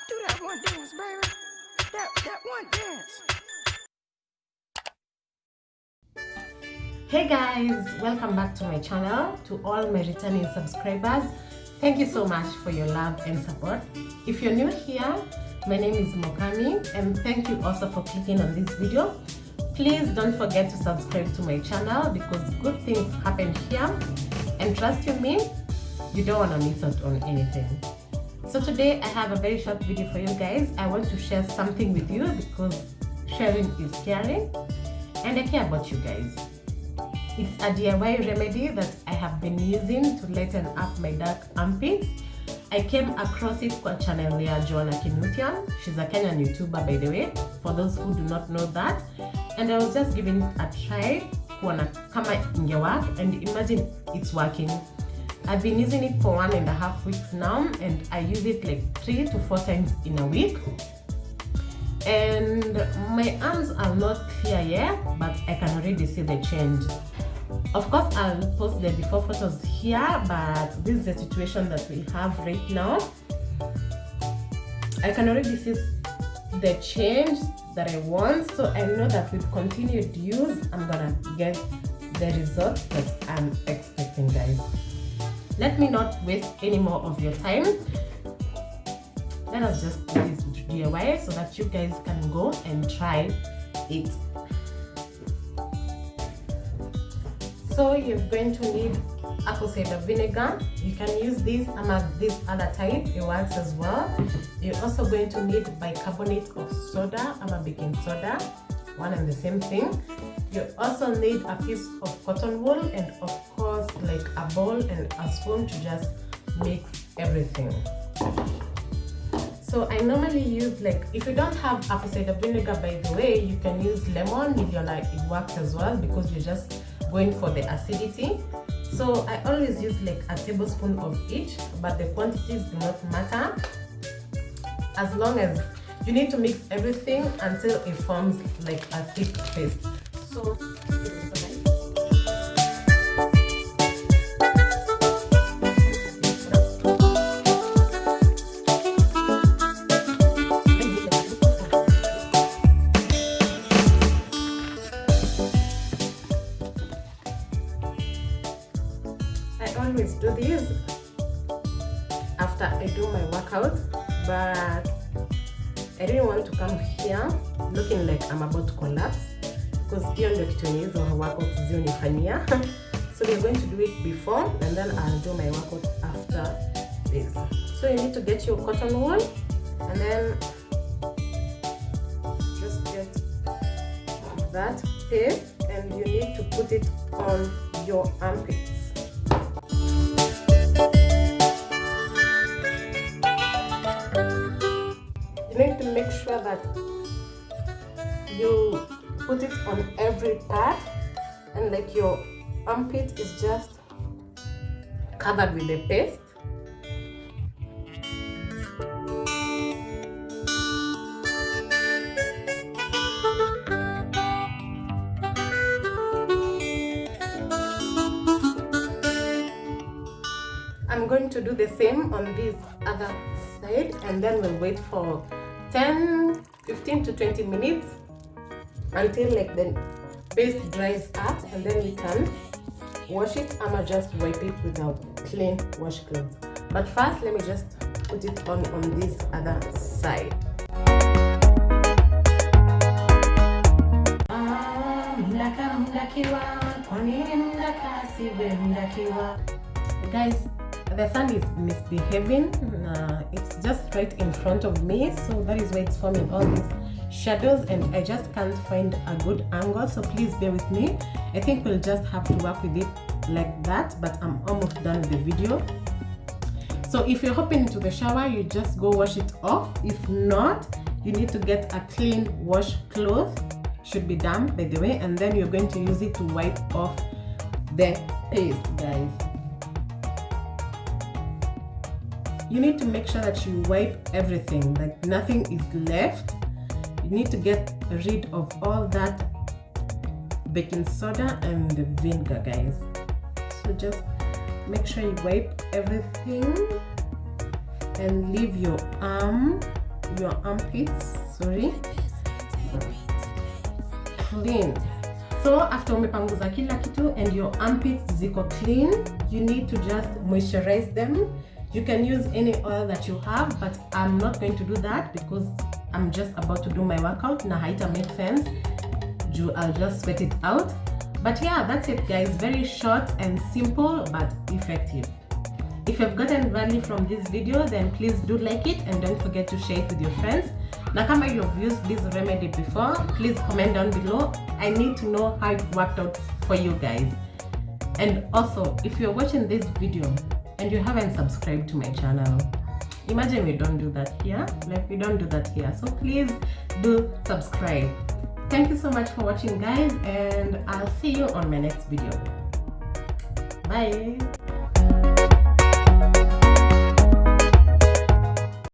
Do that one dance, baby. That one dance. Hey guys, welcome back to my channel. To all my returning subscribers, thank you so much for your love and support. If you're new here, my name is Mukami, and thank you also for clicking on this video. Please don't forget to subscribe to my channel because good things happen here, and trust you me, you don't want to miss out on anything. So today I have a very short video for you guys. I want to share something with you because sharing is caring, and I care about you guys. It's a DIY remedy that I have been using to lighten up my dark armpits. I came across it kwa channel ya Joanna Kinutian. She's a Kenyan YouTuber, by the way, for those who do not know that. And I was just giving it a try kuona kama ingework, and imagine it's working. I've been using it for 1.5 weeks now, and I use it like 3 to 4 times in a week. And my arms are not clear yet, but I can already see the change. Of course, I'll post the before photos here, but this is the situation that we have right now. I can already see the change that I want, so I know that with continued use, I'm gonna get the results that I'm expecting, guys. Let me not waste any more of your time. Let us just do this DIY so that you guys can go and try it. So you're going to need apple cider vinegar. You can use this this other type, it works as well. You're also going to need bicarbonate of soda, baking soda, one and the same thing. You also need a piece of cotton wool, and of course like a bowl and a spoon to just mix everything. So I normally use, like, if you don't have apple cider vinegar, by the way, you can use lemon. Like, it works as well because you're just going for the acidity. So I always use like a tablespoon of each, but the quantities do not matter, as long as you need to mix everything until it forms like a thick paste. So I always do this after I do my workout, but I didn't want to come here looking like I'm about to collapse, because hiyo ndio kitu hizo workout zionifanyia. So we're going to do it before, and then I'll do my workout after this. So you need to get your cotton wool, and then just get that paste, and you need to put it on your armpits. You need to make sure that you put it on every part, and like your armpit is just covered with the paste. I'm going to do the same on this other side, and then we'll wait for 15 to 20 minutes until like the paste dries up, and then we can wash it. I'ma just wipe it with a clean washcloth. But first, let me just put it on this other side. Guys, the sun is misbehaving. It's just right in front of me, so that is why it's forming all these shadows, and I just can't find a good angle, so please bear with me. I think we'll just have to work with it like that, but I'm almost done with the video. So if you're hopping into the shower, you just go wash it off. If not, you need to get a clean washcloth, should be damp by the way, and then you're going to use it to wipe off the paste, guys. You need to make sure that you wipe everything, like nothing is left. You need to get rid of all that baking soda and the vinegar, guys. So just make sure you wipe everything and leave your arm your armpits, sorry, clean. So after umepanguza kila kitu and your armpits ziko clean, you need to just moisturize them. You can use any oil that you have, but I'm not going to do that because I'm just about to do my workout. Na haita make sense. I'll just sweat it out. But yeah, that's it guys. Very short and simple but effective. If you've gotten value from this video, then please do like it and don't forget to share it with your friends. Now, kama you've used this remedy before, please comment down below. I need to know how it worked out for you guys. And also, if you're watching this video and you haven't subscribed to my channel, imagine we don't do that here. Like, we don't do that here. So please do subscribe. Thank you so much for watching guys, and I'll see you on my next video. Bye.